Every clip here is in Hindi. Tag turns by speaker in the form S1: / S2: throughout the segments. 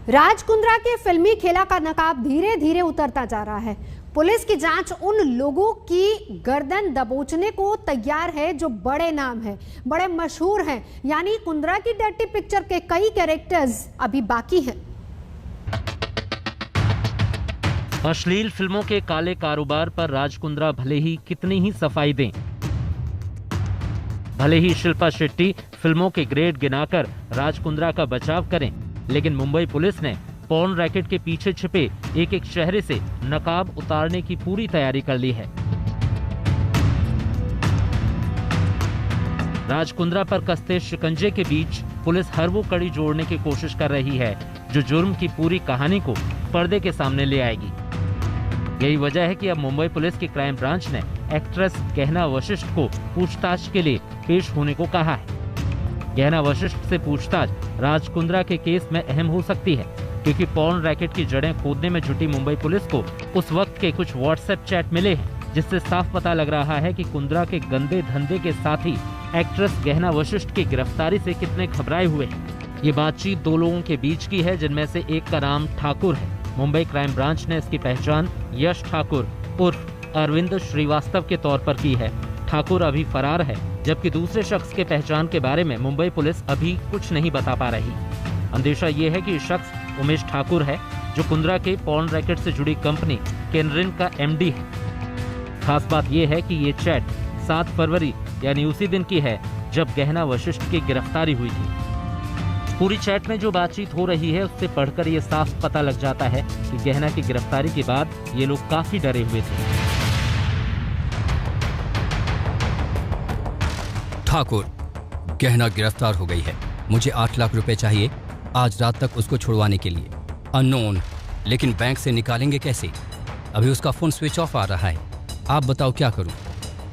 S1: राज कुंद्रा के फिल्मी खेला का नकाब धीरे धीरे उतरता जा रहा है। पुलिस की जांच उन लोगों की गर्दन दबोचने को तैयार है जो बड़े नाम हैं, बड़े मशहूर हैं। यानी कुंद्रा की डर्टी पिक्चर के कई कैरेक्टर्स अभी बाकी हैं।
S2: अश्लील फिल्मों के काले कारोबार पर राज कुंद्रा भले ही कितनी ही सफाई दें, भले ही शिल्पा शेट्टी फिल्मों के ग्रेड गिनाकर राज कुंद्रा का बचाव करें, लेकिन मुंबई पुलिस ने पॉर्न रैकेट के पीछे छिपे एक एक चेहरे से नकाब उतारने की पूरी तैयारी कर ली है। राज कुंद्रा पर कसते शिकंजे के बीच पुलिस हर वो कड़ी जोड़ने की कोशिश कर रही है जो जुर्म की पूरी कहानी को पर्दे के सामने ले आएगी। यही वजह है कि अब मुंबई पुलिस की क्राइम ब्रांच ने एक्ट्रेस गहना वशिष्ठ को पूछताछ के लिए पेश होने को कहा है। गहना वशिष्ठ से पूछताछ राज कुंद्रा के केस में अहम हो सकती है, क्योंकि पॉर्न रैकेट की जड़ें खोदने में जुटी मुंबई पुलिस को उस वक्त के कुछ व्हाट्सएप चैट मिले हैं, जिससे साफ पता लग रहा है कि कुंद्रा के गंदे धंधे के साथ ही एक्ट्रेस गहना वशिष्ठ की गिरफ्तारी से कितने घबराए हुए हैं। ये बातचीत दो लोगों के बीच की है, जिनमें से एक का नाम ठाकुर है। मुंबई क्राइम ब्रांच ने इसकी पहचान यश ठाकुर उर्फ अरविंद श्रीवास्तव के तौर पर की है। ठाकुर अभी फरार है, जबकि दूसरे शख्स के पहचान के बारे में मुंबई पुलिस अभी कुछ नहीं बता पा रही। अंदेशा ये है कि ये शख्स उमेश ठाकुर है, जो कुंद्रा के पॉर्न रैकेट से जुड़ी कंपनी केनरिन का एमडी है। खास बात यह है कि ये चैट 7 फरवरी यानी उसी दिन की है जब गहना वशिष्ठ की गिरफ्तारी हुई थी। पूरी चैट में जो बातचीत हो रही है उससे पढ़कर ये साफ पता लग जाता है कि गहना की गिरफ्तारी के बाद ये लोग काफी डरे हुए थे।
S3: ठाकुर, गहना गिरफ्तार हो गई है। मुझे 8 लाख रुपए चाहिए आज रात तक उसको छुड़वाने के लिए। अननोन, लेकिन बैंक से निकालेंगे कैसे? अभी उसका फोन स्विच ऑफ आ रहा है। आप बताओ क्या करूं?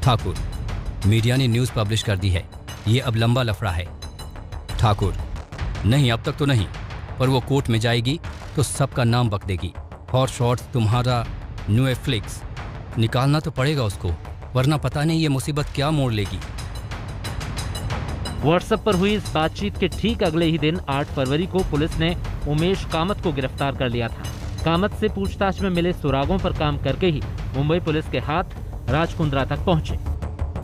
S3: ठाकुर, मीडिया ने न्यूज़ पब्लिश कर दी है, ये अब लंबा लफड़ा है। ठाकुर, नहीं अब तक तो नहीं, पर वो कोर्ट में जाएगी तो सबका नाम बक देगी। हॉट शॉट्स तुम्हारा न्यूएफ्लिक्स, निकालना तो पड़ेगा उसको, वरना पता नहीं ये मुसीबत क्या मोड़ लेगी।
S2: व्हाट्सएप पर हुई इस बातचीत के ठीक अगले ही दिन 8 फरवरी को पुलिस ने उमेश कामत को गिरफ्तार कर लिया था। कामत से पूछताछ में मिले सुरागों पर काम करके ही मुंबई पुलिस के हाथ राज कुंद्रा तक पहुंचे।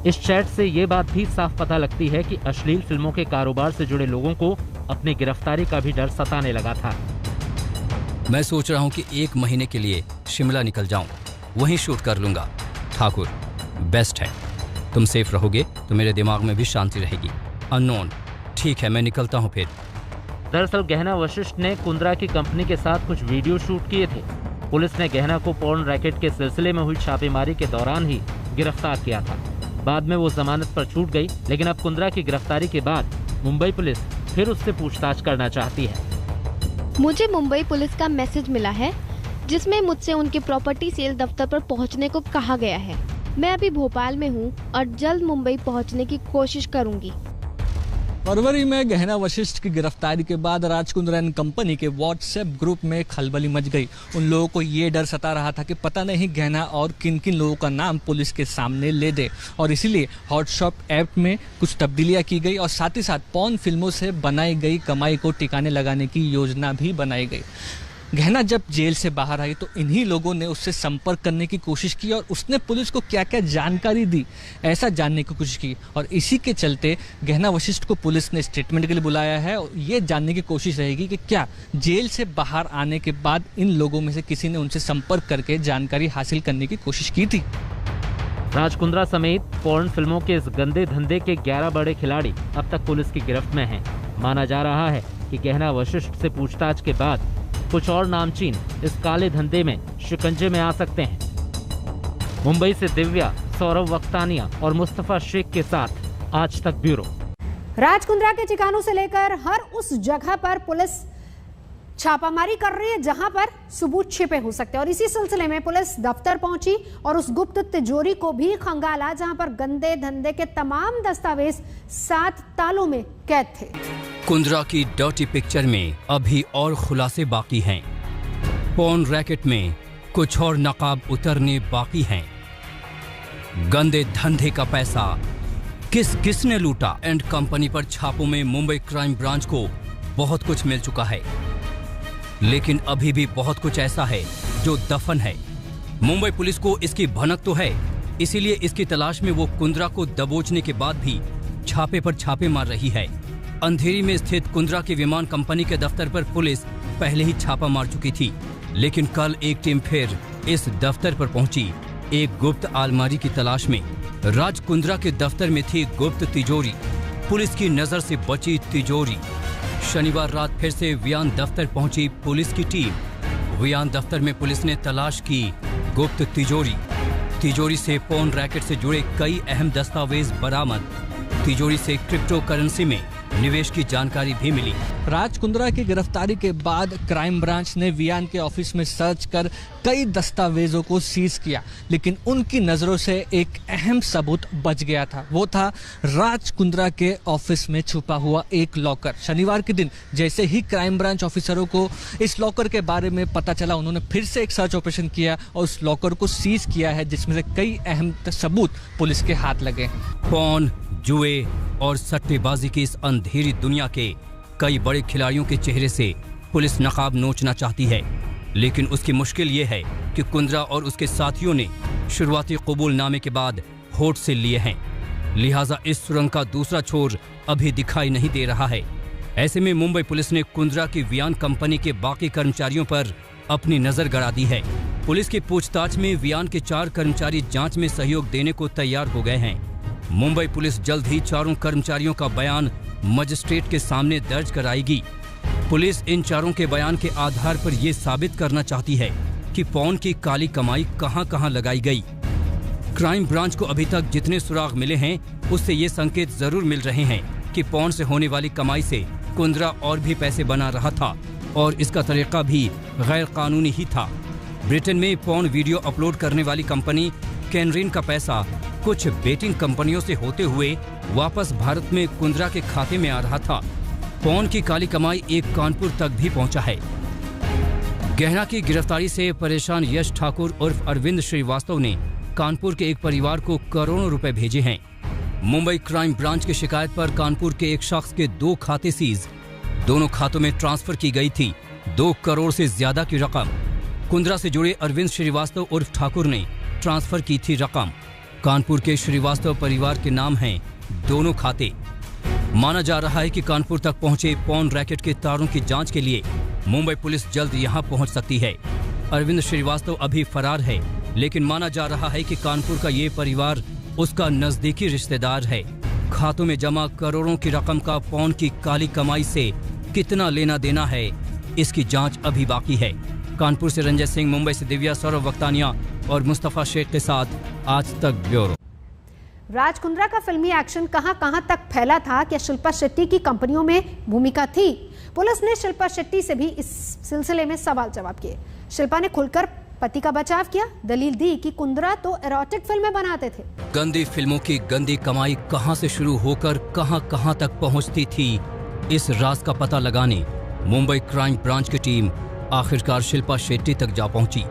S2: इस चैट से ये बात भी साफ पता लगती है कि अश्लील फिल्मों के कारोबार से जुड़े लोगों को अपनी गिरफ्तारी का भी डर सताने लगा था।
S3: मैं सोच रहा हूँ कि 1 महीने के लिए शिमला निकल जाऊं, वहीं शूट कर लूंगा। ठाकुर, बेस्ट है। तुम सेफ रहोगे तो मेरे दिमाग में भी शांति रहेगी। अननोन, ठीक है, मैं निकलता हूँ फिर।
S2: दरअसल गहना वशिष्ठ ने कुंद्रा की कंपनी के साथ कुछ वीडियो शूट किए थे। पुलिस ने गहना को पॉर्न रैकेट के सिलसिले में हुई छापेमारी के दौरान ही गिरफ्तार किया था। बाद में वो जमानत पर छूट गई, लेकिन अब कुंद्रा की गिरफ्तारी के बाद मुंबई पुलिस फिर उससे पूछताछ करना चाहती है।
S4: मुझे मुंबई पुलिस का मैसेज मिला है, जिसमें मुझसे उनके प्रॉपर्टी सेल दफ्तर पर पहुंचने को कहा गया है। मैं अभी भोपाल में हूं और जल्द मुंबई पहुंचने की कोशिश करूंगी।
S5: फरवरी में गहना वशिष्ठ की गिरफ्तारी के बाद राज कुंद्रा एंड कंपनी के व्हाट्सएप ग्रुप में खलबली मच गई। उन लोगों को ये डर सता रहा था कि पता नहीं गहना और किन किन लोगों का नाम पुलिस के सामने ले दे, और इसीलिए हॉटशॉट ऐप में कुछ तब्दीलियां की गई और साथ ही साथ पॉर्न फिल्मों से बनाई गई कमाई को ठिकाने लगाने की योजना भी बनाई गई। गहना जब जेल से बाहर आई तो इन्हीं लोगों ने उससे संपर्क करने की कोशिश की और उसने पुलिस को क्या क्या जानकारी दी, ऐसा जानने की कोशिश की। और इसी के चलते गहना वशिष्ठ को पुलिस ने स्टेटमेंट के लिए बुलाया है और ये जानने की कोशिश रहेगी कि क्या जेल से बाहर आने के बाद इन लोगों में से किसी ने उनसे संपर्क करके जानकारी हासिल करने की कोशिश की थी।
S2: राज कुंद्रा समेत पॉर्न फिल्मों के इस गंदे धंधे के 11 बड़े खिलाड़ी अब तक पुलिस की गिरफ्त में हैं। माना जा रहा है कि गहना वशिष्ठ से पूछताछ के बाद कुछ और नामचीन इस काले धंधे में शिकंजे में आ सकते हैं। मुंबई से दिव्या, सौरभ वक्तानिया और मुस्तफा शेख के साथ आज तक ब्यूरो।
S1: राज कुंद्रा के ठिकानों से लेकर हर उस जगह पर पुलिस छापामारी कर रही है जहां पर सबूत छिपे हो सकते हैं, और इसी सिलसिले में पुलिस दफ्तर पहुंची और उस गुप्त तिजोरी को भी खंगाला जहां पर गंदे धंधे के तमाम दस्तावेज 7 तालों में कैद थे।
S3: कुंद्रा की डर्टी पिक्चर में अभी और खुलासे बाकी हैं। पॉर्न रैकेट में कुछ और नकाब उतरने बाकी हैं। गंदे धंधे का पैसा किसने लूटा एंड कंपनी पर छापों में मुंबई क्राइम ब्रांच को बहुत कुछ मिल चुका है। लेकिन अभी भी बहुत कुछ ऐसा है जो दफन है। मुंबई पुलिस को इसकी भनक तो है, इसीलिए इसकी तलाश में वो कुंद्रा को दबोचने के बाद भी छापे पर छापे मार रही है। अंधेरी में स्थित कुंद्रा की विमान कंपनी के दफ्तर पर पुलिस पहले ही छापा मार चुकी थी, लेकिन कल एक टीम फिर इस दफ्तर पर पहुंची एक गुप्त अलमारी की तलाश में। राज कुंद्रा के दफ्तर में थी गुप्त तिजोरी, पुलिस की नजर से बची तिजोरी। शनिवार रात फिर से वियान दफ्तर पहुंची पुलिस की टीम। वियान दफ्तर में पुलिस ने तलाश की गुप्त तिजोरी। तिजोरी से पॉन रैकेट से जुड़े कई अहम दस्तावेज बरामद। तिजोरी से क्रिप्टो करेंसी में निवेश की जानकारी भी मिली।
S5: राज कुंद्रा की गिरफ्तारी के बाद क्राइम ब्रांच ने वियान के ऑफिस में सर्च कर कई दस्तावेजों को सीज किया, लेकिन उनकी नजरों से एक अहम सबूत बच गया था। वो था राज कुंद्रा के ऑफिस में छुपा हुआ एक लॉकर। शनिवार के दिन जैसे ही क्राइम ब्रांच ऑफिसरों को इस लॉकर के बारे में पता चला, उन्होंने फिर से एक सर्च ऑपरेशन किया और उस लॉकर को सीज किया है, जिसमें से कई अहम सबूत पुलिस के हाथ लगे।
S3: पॉन, जुए और सट्टेबाजी की इस अंधेरी दुनिया के कई बड़े खिलाड़ियों के चेहरे से पुलिस नकाब नोचना चाहती है, लेकिन उसकी मुश्किल ये है कि कुंद्रा और उसके साथियों ने शुरुआती कबूलनामे के बाद होठ से लिए हैं, लिहाजा इस सुरंग का दूसरा छोर अभी दिखाई नहीं दे रहा है। ऐसे में मुंबई पुलिस ने कुंद्रा की वियान कंपनी के बाकी कर्मचारियों पर अपनी नजर गड़ा दी है। पुलिस की पूछताछ में वियान के 4 कर्मचारी जांच में सहयोग देने को तैयार हो गए हैं। मुंबई पुलिस जल्द ही चारों कर्मचारियों का बयान मजिस्ट्रेट के सामने दर्ज कराएगी। पुलिस इन चारों के बयान के आधार पर यह साबित करना चाहती है कि पॉन की काली कमाई कहां-कहां लगाई गई। क्राइम ब्रांच को अभी तक जितने सुराग मिले हैं, उससे ये संकेत जरूर मिल रहे हैं कि पॉन से होने वाली कमाई से कुंद्रा और भी पैसे बना रहा था और इसका तरीका भी गैर कानूनी ही था। ब्रिटेन में पॉन वीडियो अपलोड करने वाली कंपनी कैनरिन का पैसा कुछ बेटिंग कंपनियों से होते हुए वापस भारत में कुंद्रा के खाते में आ रहा था। पॉन की काली कमाई एक कानपुर तक भी पहुंचा है। गहना की गिरफ्तारी से परेशान यश ठाकुर उर्फ अरविंद श्रीवास्तव ने कानपुर के एक परिवार को करोड़ों रुपए भेजे हैं। मुंबई क्राइम ब्रांच की शिकायत पर कानपुर के एक शख्स के 2 खाते सीज, दोनों खातों में ट्रांसफर की गई थी 2 करोड़ से ज्यादा की रकम। कुंद्रा से जुड़े अरविंद श्रीवास्तव उर्फ ठाकुर ने ट्रांसफर की थी रकम। कानपुर के श्रीवास्तव परिवार के नाम हैं दोनों खाते। माना जा रहा है कि कानपुर तक पहुंचे पॉन रैकेट के तारों की जांच के लिए मुंबई पुलिस जल्द यहां पहुंच सकती है। अरविंद श्रीवास्तव अभी फरार है, लेकिन माना जा रहा है कि कानपुर का ये परिवार उसका नजदीकी रिश्तेदार है। खातों में जमा करोड़ों की रकम का पॉन की काली कमाई से कितना लेना देना है, इसकी जांच अभी बाकी है। कानपुर से रंजय सिंह, मुंबई से दिव्या, सौरभ वक्तानिया और मुस्तफा शेख के साथ आज तक ब्यूरो।
S1: राज कुंद्रा का फिल्मी एक्शन कहां तक फैला था? क्या शिल्पा शेट्टी की कंपनियों में भूमिका थी? पुलिस ने शिल्पा शेट्टी से भी इस सिलसिले में सवाल जवाब किए। शिल्पा ने खुलकर पति का बचाव किया, दलील दी कि कुंद्रा तो एरोटिक फिल्में बनाते थे।
S3: गंदी फिल्मों की गंदी कमाई कहां से शुरू होकर कहां तक पहुंचती थी, इस राज का पता लगाने मुंबई क्राइम ब्रांच की टीम आखिरकार शिल्पा शेट्टी तक जा पहुंची।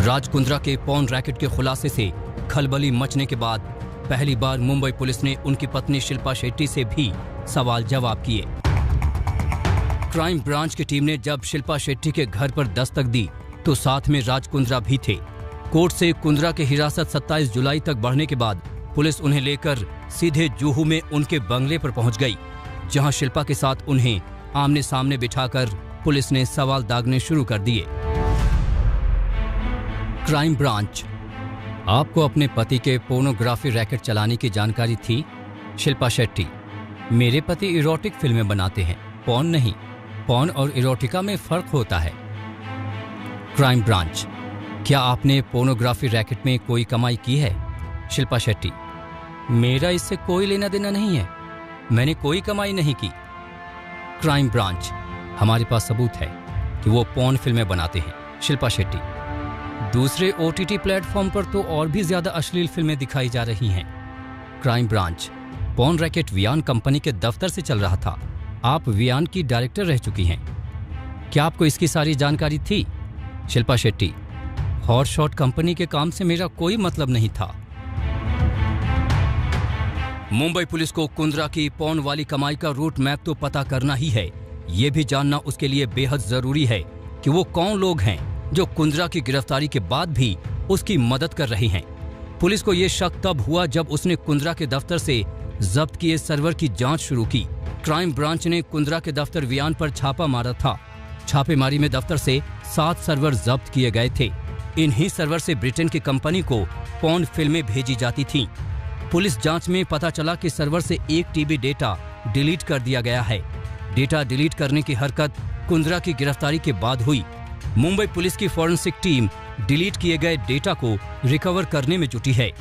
S3: राज कुंद्रा के पॉन रैकेट के खुलासे से खलबली मचने के बाद पहली बार मुंबई पुलिस ने उनकी पत्नी शिल्पा शेट्टी से भी सवाल जवाब किए। क्राइम ब्रांच की टीम ने जब शिल्पा शेट्टी के घर पर दस्तक दी तो साथ में राज कुंद्रा भी थे। कोर्ट से कुंद्रा की हिरासत 27 जुलाई तक बढ़ने के बाद पुलिस उन्हें लेकर सीधे जुहू में उनके बंगले पर पहुंच गई, जहां शिल्पा के साथ उन्हें आमने सामने बिठाकर पुलिस ने सवाल दागने शुरू कर दिए। क्राइम ब्रांच, आपको अपने पति के पोर्नोग्राफी रैकेट चलाने की जानकारी थी? शिल्पा शेट्टी, मेरे पति इरोटिक फिल्में बनाते हैं, पॉर्न नहीं। पॉर्न और इरोटिका में फर्क होता है। क्राइम ब्रांच, क्या आपने पोर्नोग्राफी रैकेट में कोई कमाई की है? शिल्पा शेट्टी, मेरा इससे कोई लेना देना नहीं है, मैंने कोई कमाई नहीं की। क्राइम ब्रांच, हमारे पास सबूत है कि वो पॉर्न फिल्में बनाते हैं। शिल्पा शेट्टी, दूसरे OTT प्लेटफॉर्म पर तो और भी ज्यादा अश्लील फिल्में दिखाई जा रही हैं। Crime branch, porn racket Viaan company के दफ्तर से चल रहा था, आप वियान की डायरेक्टर रह चुकी हैं, क्या आपको इसकी सारी जानकारी थी? Shilpa Shetty, hot shot company के काम से मेरा कोई मतलब नहीं था। मुंबई पुलिस को कुंद्रा की पॉर्न वाली कमाई का रूट मैप तो पता करना ही है, ये भी जानना उसके लिए बेहद जरूरी है कि वो कौन लोग हैं जो कुंद्रा की गिरफ्तारी के बाद भी उसकी मदद कर रहे हैं। पुलिस को ये शक तब हुआ जब उसने कुंद्रा के दफ्तर से जब्त किए सर्वर की जांच शुरू की। क्राइम ब्रांच ने कुंद्रा के दफ्तर वियान पर छापा मारा था। छापेमारी में दफ्तर से 7 सर्वर जब्त किए गए थे। इन्हीं सर्वर से ब्रिटेन की कंपनी को पॉर्न फिल्में भेजी जाती थीं। पुलिस जांच में पता चला कि सर्वर से 1 टीबी डेटा डिलीट कर दिया गया है। डेटा डिलीट करने की हरकत कुंद्रा की गिरफ्तारी के बाद हुई। मुंबई पुलिस की फॉरेंसिक टीम डिलीट किए गए डेटा को रिकवर करने में जुटी है।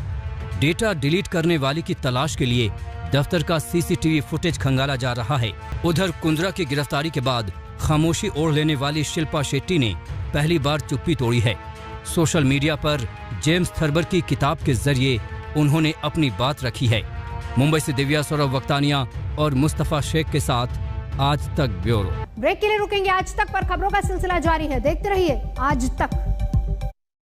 S3: डेटा डिलीट करने वाले की तलाश के लिए दफ्तर का सीसीटीवी फुटेज खंगाला जा रहा है। उधर कुंद्रा की गिरफ्तारी के बाद खामोशी ओढ़ लेने वाली शिल्पा शेट्टी ने पहली बार चुप्पी तोड़ी है। सोशल मीडिया पर जेम्स थर्बर की किताब के जरिए उन्होंने अपनी बात रखी है। मुंबई से दिव्या सौरभ वक्तानिया और मुस्तफा शेख के साथ आज तक ब्यूरो।
S1: ब्रेक के लिए रुकेंगे आज तक पर, खबरों का सिलसिला जारी है। देखते रहिए आज तक।